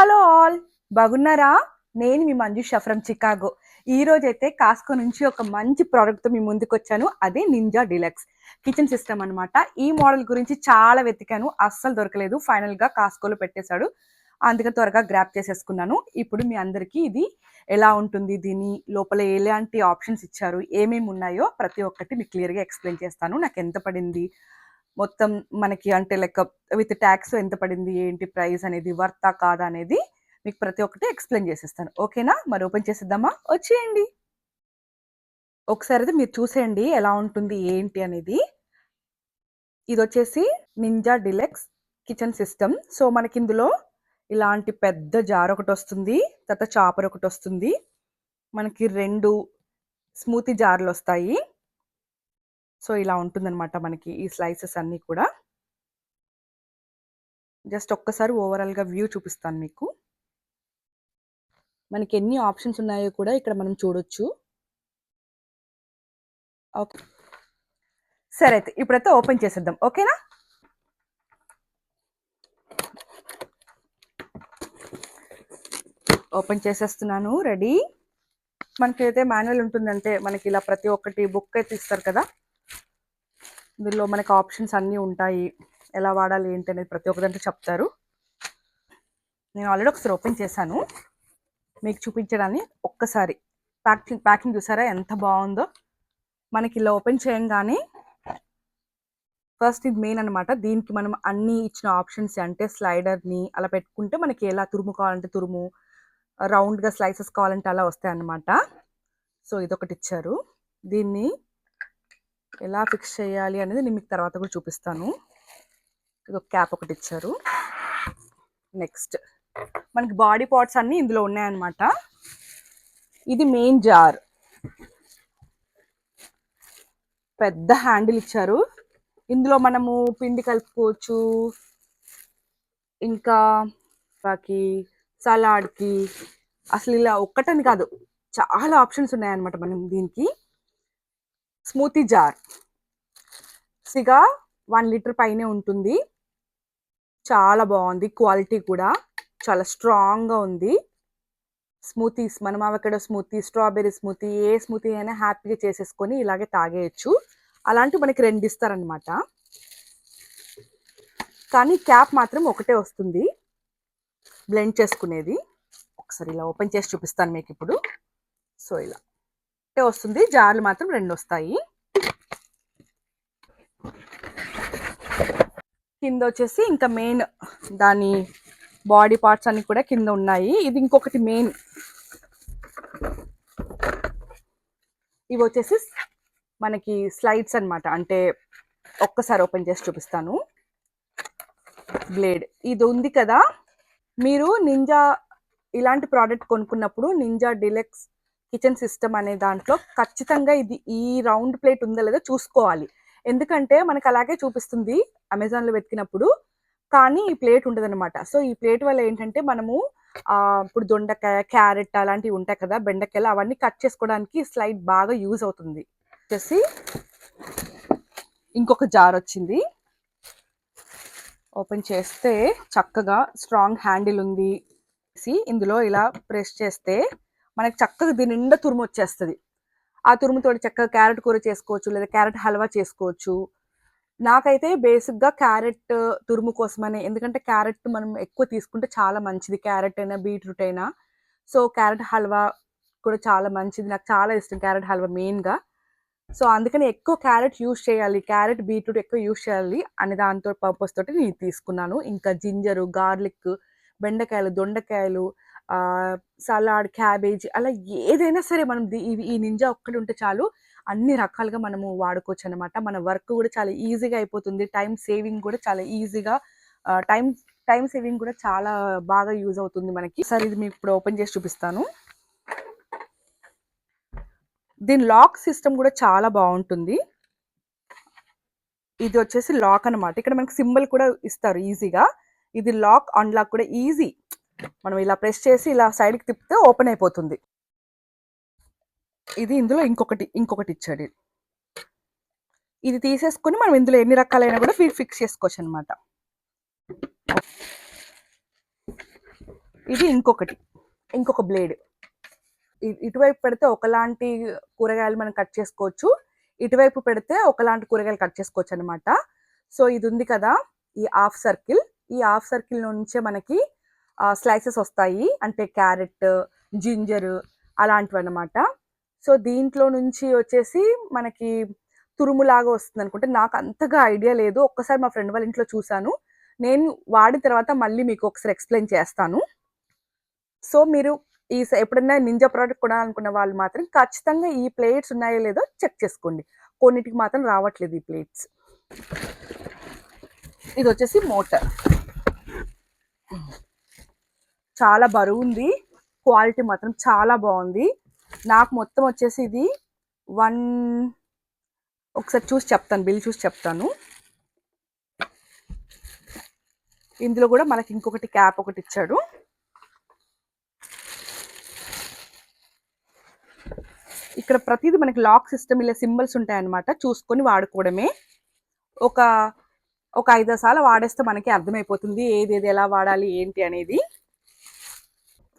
Hello all, బాగున్నారా? నేను మీ Manjusha from Chicago. ఈ రోజైతే కాస్కో నుంచి ఒక మంచి ప్రోడక్ట్తో మీ ముందుకు వచ్చాను. అదే నింజా డిలక్స్ కిచెన్ సిస్టమ్ అనమాట. ఈ మోడల్ గురించి చాలా వెతికాను, అస్సలు దొరకలేదు. ఫైనల్గా కాస్కోలో పెట్టేశాడు, అందుకని త్వరగా గ్రాప్ చేసేసుకున్నాను. ఇప్పుడు మీ అందరికీ ఇది ఎలా ఉంటుంది, దీని లోపల ఎలాంటి ఆప్షన్స్ ఇచ్చారు, ఏమేమి ఉన్నాయో ప్రతి ఒక్కటి మీకు క్లియర్గా ఎక్స్ప్లెయిన్ చేస్తాను. నాకు ఎంత పడింది మొత్తం, మనకి అంటే లెక్క విత్ ట్యాక్స్ ఎంత పడింది, ఏంటి ప్రైస్ అనేది, వర్తా కాదా అనేది మీకు ప్రతి ఒక్కటి ఎక్స్ప్లెయిన్ చేసేస్తాను. ఓకేనా? మరి ఓపెన్ చేసేద్దామా? వచ్చేయండి. ఒకసారి అయితే మీరు చూసేయండి ఎలా ఉంటుంది ఏంటి అనేది. ఇది వచ్చేసి ninja deluxe kitchen system. So మనకి ఇందులో ఇలాంటి పెద్ద జార్ ఒకటి వస్తుంది, తర్వాత చాపర్ ఒకటి వస్తుంది, మనకి 2 స్మూతీ జార్లు వస్తాయి. సో ఇలా ఉంటుందన్నమాట మనకి ఈ స్లైసెస్ అన్నీ కూడా. జస్ట్ ఒక్కసారి ఓవరాల్గా వ్యూ చూపిస్తాను మీకు. మనకి ఎన్ని ఆప్షన్స్ ఉన్నాయో కూడా ఇక్కడ మనం చూడొచ్చు. ఓకే, సరే అయితే ఇప్పుడైతే ఓపెన్ చేసేద్దాం. ఓకేనా? ఓపెన్ చేసేస్తున్నాను. రెడీ. మనకైతే మాన్యువల్ ఉంటుందంటే మనకి ఇలా ప్రతి ఒక్కటి బుక్ అయితే ఇస్తారు కదా, ఇందులో మనకి ఆప్షన్స్ అన్నీ ఉంటాయి, ఎలా వాడాలి ఏంటి అనేది ప్రతి ఒక్కదంటే చెప్తారు. నేను ఆల్రెడీ ఒకసారి ఓపెన్ చేశాను మీకు చూపించడానికి. ఒక్కసారి ప్యాకింగ్ చూసారా ఎంత బాగుందో. మనకి ఇలా ఓపెన్ చేయంగానే ఫస్ట్ ఇది మెయిన్ అనమాట. దీనికి మనం అన్ని ఇచ్చిన ఆప్షన్స్ అంటే స్లైడర్ని అలా పెట్టుకుంటే మనకి ఎలా తురుము కావాలంటే తురుము, రౌండ్గా స్లైసెస్ కావాలంటే అలా వస్తాయి అన్నమాట. సో ఇదొకటి ఇచ్చారు. దీన్ని ఎలా ఫిక్స్ చేయాలి అనేది నేను మీకు తర్వాత కూడా చూపిస్తాను. ఇదొక క్యాప్ ఒకటి ఇచ్చారు. నెక్స్ట్ మనకి బాడీ పార్ట్స్ అన్నీ ఇందులో ఉన్నాయన్నమాట. ఇది మెయిన్ జార్, పెద్ద హ్యాండిల్ ఇచ్చారు. ఇందులో మనము పిండి కలుపుకోవచ్చు, ఇంకా బాకి సలాడ్కి, అసలు ఇలా ఒక్కటని కాదు చాలా ఆప్షన్స్ ఉన్నాయన్నమాట మనం దీనికి. స్మూతీ జార్ సిగా 1 లీటర్ పైనే ఉంటుంది. చాలా బాగుంది, క్వాలిటీ కూడా చాలా స్ట్రాంగ్గా ఉంది. స్మూతీస్, మనం అవకాడో స్మూతీ, స్ట్రాబెర్రీ స్మూతీ, ఏ స్మూతీ అయినా హ్యాపీగా చేసేసుకొని ఇలాగే తాగేయచ్చు. అలాంటివి మనకి 2 ఇస్తారనమాట. కానీ క్యాప్ మాత్రం ఒకటే వస్తుంది బ్లెండ్ చేసుకునేది. ఒకసారి ఇలా ఓపెన్ చేసి చూపిస్తాను మీకు ఇప్పుడు. సో ఇలా ఒకటే వస్తుంది, జార్లు మాత్రం 2 వస్తాయి. కింద వచ్చేసి ఇంకా మెయిన్ దాని బాడీ పార్ట్స్ అన్ని కూడా కింద ఉన్నాయి. ఇది ఇంకొకటి మెయిన్, ఇవి వచ్చేసి మనకి స్లైడ్స్ అనమాట. అంటే ఒక్కసారి ఓపెన్ చేసి చూపిస్తాను. బ్లేడ్ ఇది ఉంది కదా, మీరు నింజా ఇలాంటి ప్రోడక్ట్ కొనుక్కున్నప్పుడు నింజా డిలక్స్ కిచెన్ సిస్టమ్ అనే దాంట్లో ఖచ్చితంగా ఇది ఈ రౌండ్ ప్లేట్ ఉందా లేదో చూసుకోవాలి. ఎందుకంటే మనకు అలాగే చూపిస్తుంది అమెజాన్లో వెతికినప్పుడు, కానీ ఈ ప్లేట్ ఉండదన్నమాట. సో ఈ ప్లేట్ వల్ల ఏంటంటే మనము ఇప్పుడు దొండకాయ, క్యారెట్ అలాంటివి ఉంటాయి కదా, బెండకాయలు, అవన్నీ కట్ చేసుకోవడానికి స్లైడ్ బాగా యూజ్ అవుతుంది. వచ్చేసి ఇంకొక జార్ వచ్చింది. ఓపెన్ చేస్తే చక్కగా స్ట్రాంగ్ హ్యాండిల్ ఉంది. ఇందులో ఇలా ప్రెస్ చేస్తే మనకి చక్కగా దీని నిండా తురుము వచ్చేస్తుంది. ఆ తురుముతోటి చక్కగా క్యారెట్ కూర చేసుకోవచ్చు, లేదా క్యారెట్ హల్వా చేసుకోవచ్చు. నాకైతే బేసిక్గా క్యారెట్ తురుము కోసమనే, ఎందుకంటే క్యారెట్ మనం ఎక్కువ తీసుకుంటే చాలా మంచిది, క్యారెట్ అయినా బీట్రూట్ అయినా. సో క్యారెట్ హల్వా కూడా చాలా మంచిది, నాకు చాలా ఇష్టం క్యారెట్ హల్వా మెయిన్గా. సో అందుకని ఎక్కువ క్యారెట్ యూజ్ చేయాలి, క్యారెట్ బీట్రూట్ ఎక్కువ యూజ్ చేయాలి అనే దాంతో పర్పస్ తోటి నేను తీసుకున్నాను. ఇంకా జింజరు, గార్లిక్, బెండకాయలు, దొండకాయలు, సలాడ్, క్యాబేజ్, అలా ఏదైనా సరే మనం ఈ నింజా ఒక్కటి ఉంటే చాలు, అన్ని రకాలుగా మనము వాడుకోవచ్చు అనమాట. మన వర్క్ కూడా చాలా ఈజీగా అయిపోతుంది, టైం సేవింగ్ కూడా చాలా ఈజీగా, టైం సేవింగ్ కూడా చాలా బాగా యూజ్ అవుతుంది మనకి. సరే ఇది మీకు ఇప్పుడు ఓపెన్ చేసి చూపిస్తాను. దీని లాక్ సిస్టమ్ కూడా చాలా బాగుంటుంది. ఇది వచ్చేసి లాక్ అనమాట. ఇక్కడ మనకి సింబల్ కూడా ఇస్తారు ఈజీగా. ఇది లాక్ అన్లాక్ కూడా ఈజీ, మనం ఇలా ప్రెస్ చేసి ఇలా సైడ్కి తిప్పితే ఓపెన్ అయిపోతుంది. ఇది ఇందులో ఇంకొకటి ఇచ్చాడు. ఇది తీసేసుకొని మనం ఇందులో ఎన్ని రకాలైనా కూడా ఫిక్స్ చేసుకోవచ్చు అనమాట. ఇది ఇంకొక బ్లేడ్. ఇటువైపు పెడితే ఒకలాంటి కూరగాయలు మనం కట్ చేసుకోవచ్చు, ఇటువైపు పెడితే ఒకలాంటి కూరగాయలు కట్ చేసుకోవచ్చు అనమాట. సో ఇది ఉంది కదా, ఈ హాఫ్ సర్కిల్ నుంచే మనకి స్లైసెస్ వస్తాయి, అంటే క్యారెట్, జింజర్ అలాంటివి అనమాట. సో దీంట్లో నుంచి వచ్చేసి మనకి తురుములాగా వస్తుంది అనుకుంటే, నాకు అంతగా ఐడియా లేదు. ఒక్కసారి మా ఫ్రెండ్ వాళ్ళ ఇంట్లో చూశాను. నేను వాడిన తర్వాత మళ్ళీ మీకు ఒకసారి ఎక్స్ప్లెయిన్ చేస్తాను. సో మీరు ఎప్పుడైనా నింజా ప్రోడక్ట్ కొనాలనుకున్న వాళ్ళు మాత్రం ఖచ్చితంగా ఈ ప్లేట్స్ ఉన్నాయో లేదో చెక్ చేసుకోండి. కొన్నిటికి మాత్రం రావట్లేదు ఈ ప్లేట్స్. ఇది వచ్చేసి మోటార్, చాలా బరువు ఉంది, క్వాలిటీ మాత్రం చాలా బాగుంది. నాకు మొత్తం వచ్చేసి ఇది ఒకసారి చూసి చెప్తాను, బిల్ చూసి చెప్తాను. ఇందులో కూడా మనకి ఇంకొకటి క్యాప్ ఒకటి ఇచ్చాడు. ఇక్కడ ప్రతిదీ మనకి లాక్ సిస్టమ్, ఇలా సింబల్స్ ఉంటాయన్నమాట, చూసుకొని వాడుకోవడమే. ఒక 5 సార్లు వాడేస్తే మనకి అర్థమైపోతుంది ఏది ఎలా వాడాలి ఏంటి అనేది.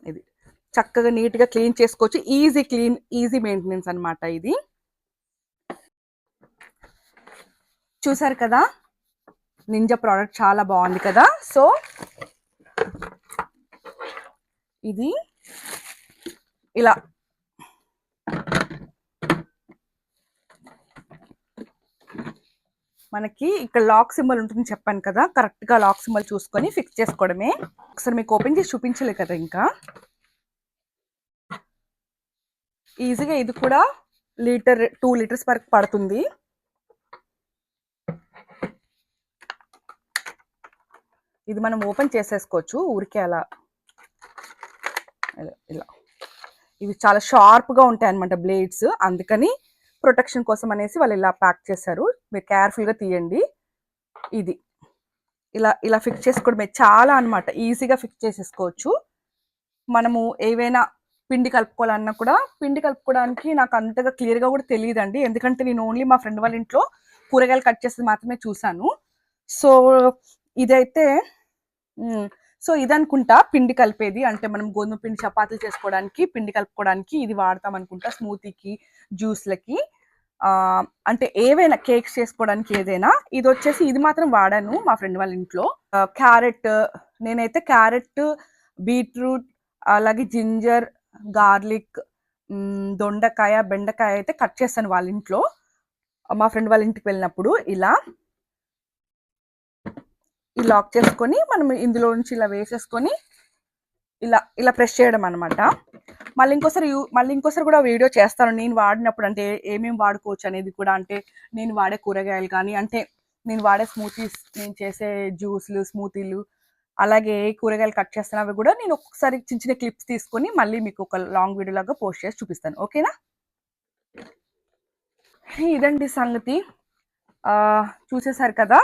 ఇది చక్కగా నీట్గా క్లీన్ చేసుకోవచ్చు, ఈజీ మెయింటెనెన్స్ అనమాట ఇది. చూసారు కదా, నింజా ప్రోడక్ట్ చాలా బాగుంది కదా. సో ఇది ఇలా మనకి ఇక్కడ లాక్ సింబల్ ఉంటుంది చెప్పాను కదా, కరెక్ట్గా లాక్ సింబల్ చూసుకొని ఫిక్స్ చేసుకోవడమే. ఒకసారి మీకు ఓపెన్ చేసి చూపించలే కదా, ఇంకా ఈజీగా ఇది కూడా 2 లీటర్స్ వరకు పడుతుంది. ఇది మనం ఓపెన్ చేసేసుకోవచ్చు ఊరికే అలా. ఇలా ఇవి చాలా షార్ప్గా ఉంటాయి అన్నమాట బ్లేడ్స్, అందుకని ప్రొటెక్షన్ కోసం అనేసి వాళ్ళు ఇలా ప్యాక్ చేశారు. మీరు కేర్ఫుల్గా తీయండి. ఇది ఇలా ఫిక్స్ చేసుకోవడమే చాలా అనమాట, ఈజీగా ఫిక్స్ చేసేసుకోవచ్చు. మనము ఏవైనా పిండి కలుపుకోవాలన్నా కూడా, పిండి కలుపుకోవడానికి నాకు అంతగా క్లియర్గా కూడా తెలియదండి, ఎందుకంటే నేను ఓన్లీ మా ఫ్రెండ్ వాళ్ళ ఇంట్లో కూరగాయలు కట్ చేసి మాత్రమే చూశాను. సో ఇదైతే ఇదనుకుంటా పిండి కలిపేది, అంటే మనం గోధుమ పిండి చపాతీలు చేసుకోవడానికి, పిండి కలుపుకోవడానికి ఇది వాడతాం అనుకుంటా, స్మూతీకి, జ్యూస్లకి, అంటే ఏవైనా కేక్స్ చేసుకోవడానికి ఏదైనా. ఇది వచ్చేసి ఇది మాత్రం వాడాను మా ఫ్రెండ్ వాళ్ళ ఇంట్లో. క్యారెట్, నేనైతే క్యారెట్, బీట్రూట్, అలాగే జింజర్, గార్లిక్, దొండకాయ, బెండకాయ అయితే కట్ చేస్తాను వాళ్ళ ఇంట్లో మా ఫ్రెండ్ వాళ్ళ ఇంటికి వెళ్ళినప్పుడు. ఇలా లాక్ చేసుకొని మనం ఇందులో నుంచి ఇలా వేసేసుకొని ఇలా ప్రెస్ చేయడం అనమాట. మళ్ళీ ఇంకోసారి కూడా వీడియో చేస్తాను నేను వాడినప్పుడు, అంటే ఏమేమి వాడుకోవచ్చు అనేది కూడా, అంటే నేను వాడే కూరగాయలు కానీ, అంటే నేను వాడే స్మూతీస్, నేను చేసే జ్యూస్లు, స్మూతీలు, అలాగే కూరగాయలు కట్ చేస్తాను, అవి కూడా నేను ఒక్కొక్కసారి చిన్న క్లిప్స్ తీసుకొని మళ్ళీ మీకు ఒక లాంగ్ వీడియో లాగా పోస్ట్ చేసి చూపిస్తాను. ఓకేనా? ఇదండి సంగతి. చూసేసారు కదా,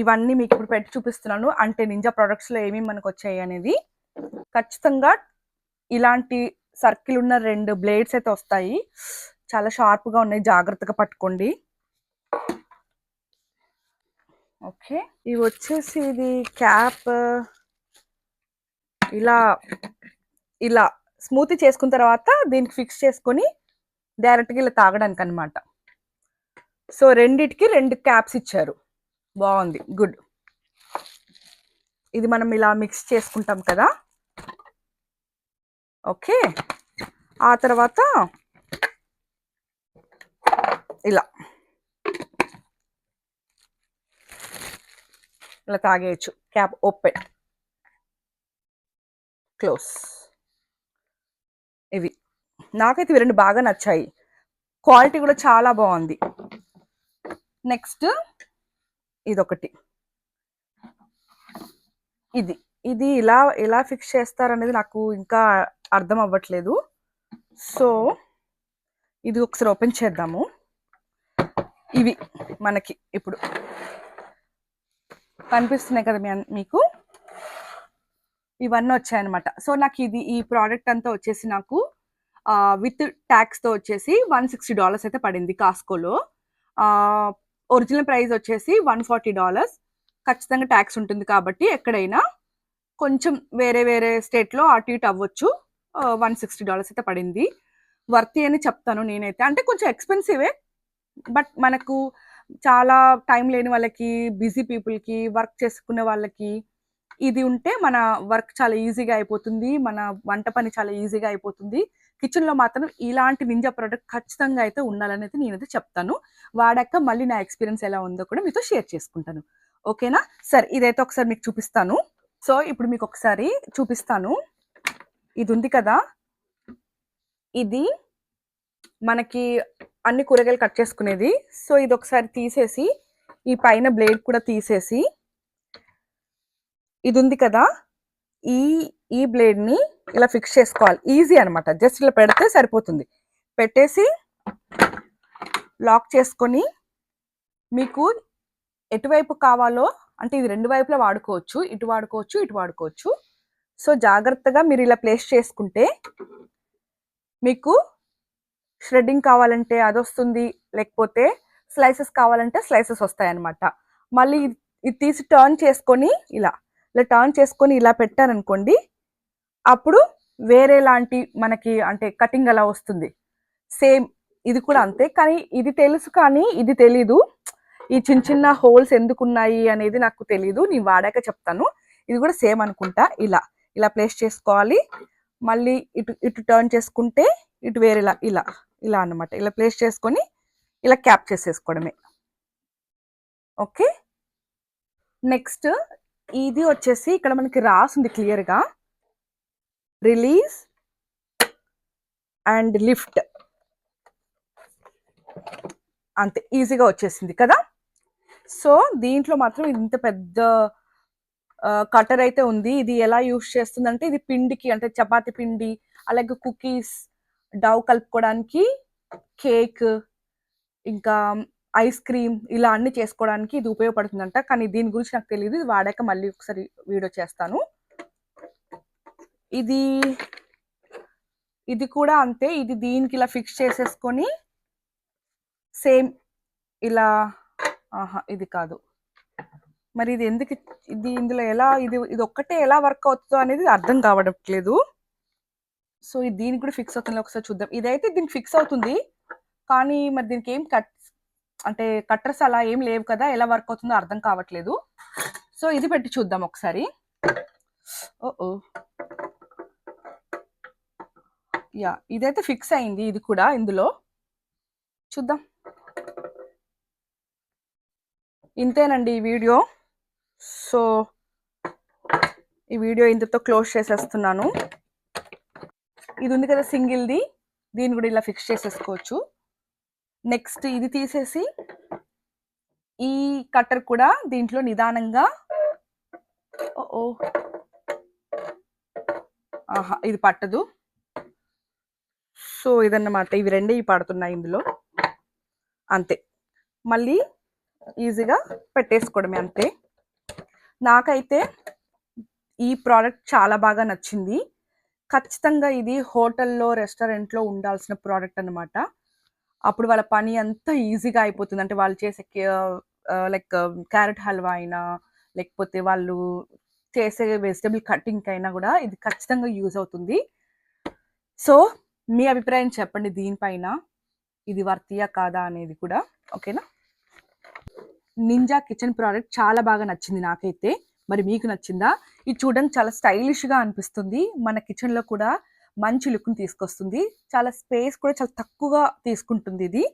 ఇవన్నీ మీకు ఇప్పుడు పెట్టి చూపిస్తున్నాను, అంటే నింజా ప్రొడక్ట్స్లో ఏమేమి మనకు వచ్చాయి అనేది. ఖచ్చితంగా ఇలాంటి సర్కిల్ ఉన్న 2 బ్లేడ్స్ అయితే వస్తాయి, చాలా షార్ప్గా ఉన్నాయి, జాగ్రత్తగా పట్టుకోండి. ఓకే, ఇవి వచ్చేసి ఇది క్యాప్, ఇలా స్మూతీ చేసుకున్న తర్వాత దీనికి ఫిక్స్ చేసుకొని డైరెక్ట్గా ఇలా తాగడానికి అనమాట. సో రెండిటికి 2 క్యాప్స్ ఇచ్చారు, బాగుంది, గుడ్. ఇది మనం ఇలా మిక్స్ చేసుకుంటాం కదా. ఓకే, ఆ తర్వాత ఇలా తాగేయచ్చు. Cap open, close. ఇవి నాకైతే ఇవి 2 బాగా నచ్చాయి, క్వాలిటీ కూడా చాలా బాగుంది. నెక్స్ట్ ఇదొకటి, ఇది ఇలా ఫిక్స్ చేస్తారనేది నాకు ఇంకా అర్థం అవ్వట్లేదు. సో ఇది ఒకసారి ఓపెన్ చేద్దాము. ఇవి మనకి ఇప్పుడు కనిపిస్తున్నాయి కదా మీకు, ఇవన్నీ వచ్చాయన్నమాట. సో నాకు ఈ ప్రోడక్ట్ అంతా వచ్చేసి నాకు విత్ ట్యాక్స్తో వచ్చేసి $160 అయితే పడింది కాస్కోలో. ఒరిజినల్ ప్రైస్ వచ్చేసి $140. ఖచ్చితంగా ట్యాక్స్ ఉంటుంది కాబట్టి ఎక్కడైనా కొంచెం వేరే వేరే స్టేట్లో అటు ఇటు అవ్వచ్చు. $160 అయితే పడింది. వర్తి అని చెప్తాను నేనైతే. అంటే కొంచెం ఎక్స్పెన్సివే, బట్ మనకు చాలా టైం లేని వాళ్ళకి, బిజీ పీపుల్కి, వర్క్ చేసుకునే వాళ్ళకి ఇది ఉంటే మన వర్క్ చాలా ఈజీగా అయిపోతుంది. మన వంట పని చాలా ఈజీగా అయిపోతుంది. కిచెన్లో మాత్రం ఇలాంటి నింజా ప్రోడక్ట్ ఖచ్చితంగా అయితే ఉండాలనేది నేనైతే చెప్తాను. వాడాక మళ్ళీ నా ఎక్స్పీరియన్స్ ఎలా ఉందో కూడా మీతో షేర్ చేసుకుంటాను. ఓకేనా? సరే, ఇదైతే ఒకసారి మీకు చూపిస్తాను. సో ఇప్పుడు మీకు ఒకసారి చూపిస్తాను. ఇది ఉంది కదా, ఇది మనకి అన్ని కూరగాయలు కట్ చేసుకునేది. సో ఇది ఒకసారి తీసేసి, ఈ పైన బ్లేడ్ కూడా తీసేసి, ఇది ఉంది కదా, ఈ బ్లేడ్ని ఇలా ఫిక్స్ చేసుకోవాలి. ఈజీ అనమాట, జస్ట్ ఇలా పెడితే సరిపోతుంది. పెట్టేసి లాక్ చేసుకొని, మీకు ఎటువైపు కావాలో, అంటే ఇది రెండు వైపులా వాడుకోవచ్చు, ఇటు వాడుకోవచ్చు, ఇటు వాడుకోవచ్చు. సో జాగ్రత్తగా మీరు ఇలా ప్లేస్ చేసుకుంటే మీకు ష్రెడ్డింగ్ కావాలంటే అది వస్తుంది, లేకపోతే స్లైసెస్ కావాలంటే స్లైసెస్ వస్తాయి అన్నమాట. మళ్ళీ ఇది తీసి టర్న్ చేసుకొని ఇలా టర్న్ చేసుకొని ఇలా పెట్టారనుకోండి, అప్పుడు వేరేలాంటి మనకి అంటే కటింగ్ అలా వస్తుంది. సేమ్ ఇది కూడా అంతే, కానీ ఇది తెలుసు కానీ ఇది తెలీదు. ఈ చిన్న చిన్న హోల్స్ ఎందుకున్నాయి అనేది నాకు తెలీదు, నేను వాడాక చెప్తాను. ఇది కూడా సేమ్ అనుకుంటా. ఇలా ప్లేస్ చేసుకోవాలి. మళ్ళీ ఇటు టర్న్ చేసుకుంటే ఇటు వేరేలా ఇలా అన్నమాట. ఇలా ప్లేస్ చేసుకొని ఇలా క్యాప్ చేసేసుకోవడమే. ఓకే, నెక్స్ట్ ఇది వచ్చేసి ఇక్కడ మనకి రాసింది క్లియర్గా, రిలీజ్ అండ్ లిఫ్ట్. అంతే, ఈజీగా వచ్చేసింది కదా. సో దీంట్లో మాత్రం ఇంత పెద్ద కటర్ అయితే ఉంది. ఇది ఎలా యూస్ చేస్తుందంటే, ఇది పిండికి, అంటే చపాతి పిండి, అలాగే కుకీస్, డవ్ కలుపుకోవడానికి, కేక్, ఇంకా ఐస్ క్రీమ్, ఇలా అన్ని చేసుకోవడానికి ఇది ఉపయోగపడుతుందంట. కానీ దీని గురించి నాకు తెలియదు, ఇది వాడాక మళ్ళీ ఒకసారి వీడియో చేస్తాను. ఇది కూడా అంతే. ఇది దీనికి ఇలా ఫిక్స్ చేసేసుకొని సేమ్ ఇలా, ఇది కాదు మరి, ఇది ఎందుకు, ఇది ఇందులో ఎలా, ఇది ఒక్కటే ఎలా వర్క్ అవుతుందో అనేది అర్థం కావట్లేదు. సో ఇది దీనికి కూడా ఫిక్స్ అవుతుంది, ఒకసారి చూద్దాం. ఇదైతే దీనికి ఫిక్స్ అవుతుంది, కానీ మరి దీనికి ఏం అంటే కట్టర్స్ అలా ఏం లేవు కదా, ఎలా వర్క్ అవుతుందో అర్థం కావట్లేదు. సో ఇది పెట్టి చూద్దాం ఒకసారి. యా, ఇదైతే ఫిక్స్ అయింది. ఇది కూడా ఇందులో చూద్దాం. ఇంతేనండి ఈ వీడియో. సో ఈ వీడియో ఇంతతో క్లోజ్ చేసేస్తున్నాను. ఇది ఉంది కదా సింగిల్ది, దీన్ని కూడా ఇలా ఫిక్స్ చేసేసుకోవచ్చు. నెక్స్ట్ ఇది తీసేసి ఈ కట్టర్ కూడా దీంట్లో నిదానంగా, ఇది పట్టదు. సో ఇదన్నమాట, ఇవి రెండే పడుతున్నాయి ఇందులో. అంతే, మళ్ళీ ఈజీగా పెట్టేసుకోవడమే అంతే. నాకైతే ఈ ప్రోడక్ట్ చాలా బాగా నచ్చింది. ఖచ్చితంగా ఇది హోటల్లో, రెస్టారెంట్లో ఉండాల్సిన ప్రోడక్ట్ అనమాట. అప్పుడు వాళ్ళ పని అంతా ఈజీగా అయిపోతుంది. అంటే వాళ్ళు చేసే లైక్ క్యారెట్ హల్వా అయినా, లేకపోతే వాళ్ళు చేసే వెజిటబుల్ కటింగ్ అయినా కూడా ఇది ఖచ్చితంగా యూజ్ అవుతుంది. సో మీ అభిప్రాయం చెప్పండి దీనిపైన, ఇది వర్తియా కాదా అనేది కూడా. ఓకేనా? నింజా కిచెన్ ప్రోడక్ట్ చాలా బాగా నచ్చింది నాకైతే. మరి మీకు నచ్చిందా? ఇది చూడడానికి చాలా స్టైలిష్గా అనిపిస్తుంది. మన కిచెన్లో కూడా మంచి లుక్ని తీసుకొస్తుంది. చాలా స్పేస్ కూడా చాలా తక్కువగా తీసుకుంటుంది ఇది.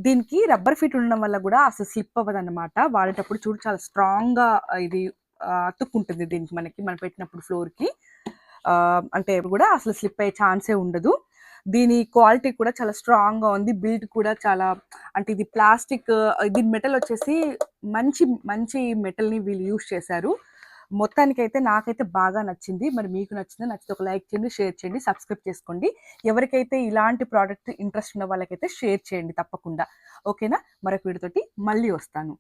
దీనికి రబ్బర్ ఫీట్ ఉండడం వల్ల కూడా అసలు స్లిప్ అవ్వదు అనమాట. వాడేటప్పుడు చూడు చాలా స్ట్రాంగ్గా ఇది అతుక్కుంటుంది దీనికి, మనం పెట్టినప్పుడు ఫ్లోర్కి. అంటే కూడా అసలు స్లిప్ అయ్యే ఛాన్సే ఉండదు. దీని క్వాలిటీ కూడా చాలా స్ట్రాంగ్గా ఉంది. బిల్డ్ కూడా చాలా, అంటే ఇది ప్లాస్టిక్, దీని మెటల్ వచ్చేసి మంచి మంచి మెటల్ని వీళ్ళు యూజ్ చేశారు. మొత్తానికైతే నాకైతే బాగా నచ్చింది. మరి మీకు నచ్చితే ఒక లైక్ చేయండి, షేర్ చేయండి, సబ్స్క్రైబ్ చేసుకోండి. ఎవరికైతే ఇలాంటి ప్రోడక్ట్ ఇంట్రెస్ట్ ఉన్న వాళ్ళకైతే షేర్ చేయండి తప్పకుండా. ఓకేనా? మరొక వీడియోతోటి మళ్ళీ వస్తాను.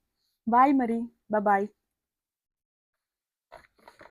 బాయ్, మరి బాయ్.